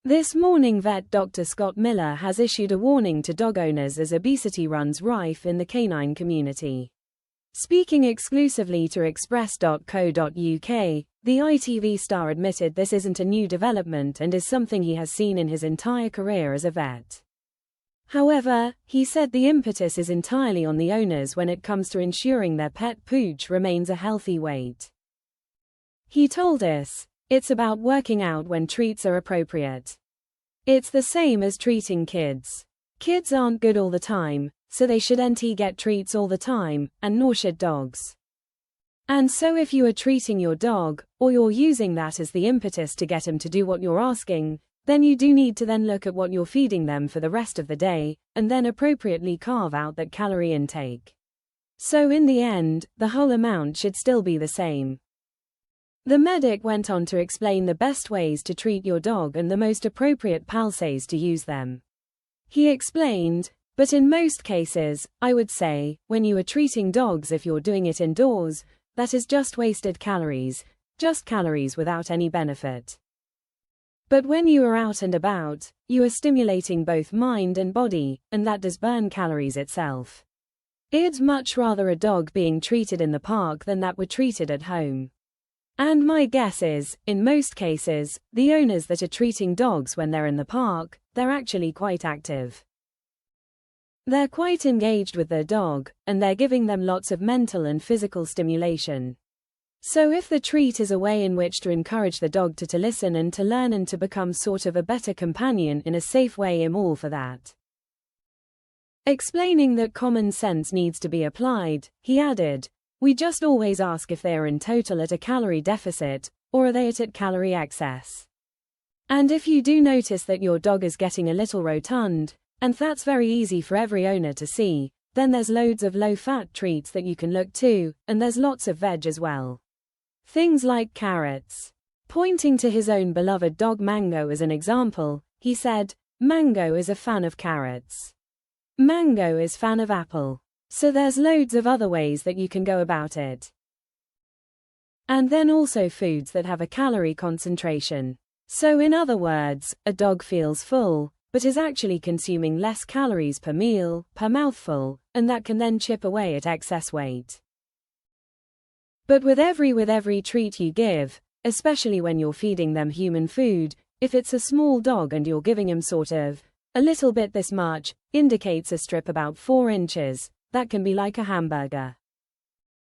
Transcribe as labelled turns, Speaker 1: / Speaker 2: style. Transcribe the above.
Speaker 1: This morning vet Dr. Scott Miller has issued a warning to dog owners as obesity runs rife in the canine community. Speaking exclusively to express.co.uk, the ITV star admitted this isn't a new development and is something he has seen in his entire career as a vet. However, he said the impetus is entirely on the owners when it comes to ensuring their pet pooch remains a healthy weight. He told us, "It's about working out when treats are appropriate. It's the same as treating kids. Kids aren't good all the time, so they shouldn't get treats all the time, and nor should dogs. And so if you are treating your dog, or you're using that as the impetus to get him to do what you're asking, then you do need to then look at what you're feeding them for the rest of the day, and then appropriately carve out that calorie intake. So in the end, the whole amount should still be the same." The medic went on to explain the best ways to treat your dog and the most appropriate pulses to use them. He explained, "But in most cases, I would say, when you are treating dogs, if you're doing it indoors, that is just wasted calories, just calories without any benefit. But when you are out and about, you are stimulating both mind and body, and that does burn calories itself. I'd much rather a dog being treated in the park than that were treated at home. And my guess is, in most cases, the owners that are treating dogs when they're in the park, they're actually quite active. They're quite engaged with their dog, and they're giving them lots of mental and physical stimulation. So if the treat is a way in which to encourage the dog to listen and to learn and to become sort of a better companion in a safe way, I'm all for that." Explaining that common sense needs to be applied, he added, "We just always ask if they are in total at a calorie deficit, or are they at calorie excess. And if you do notice that your dog is getting a little rotund, and that's very easy for every owner to see, then there's loads of low-fat treats that you can look to, and there's lots of veg as well. Things like carrots." Pointing to his own beloved dog Mango as an example, he said, "Mango is a fan of carrots. Mango is fan of apple. So there's loads of other ways that you can go about it. And then also foods that have a calorie concentration. So in other words, a dog feels full, but is actually consuming less calories per meal, per mouthful, and that can then chip away at excess weight. But with every treat you give, especially when you're feeding them human food, if it's a small dog and you're giving him sort of a little bit this much, indicates a strip about 4 inches, that can be like a hamburger.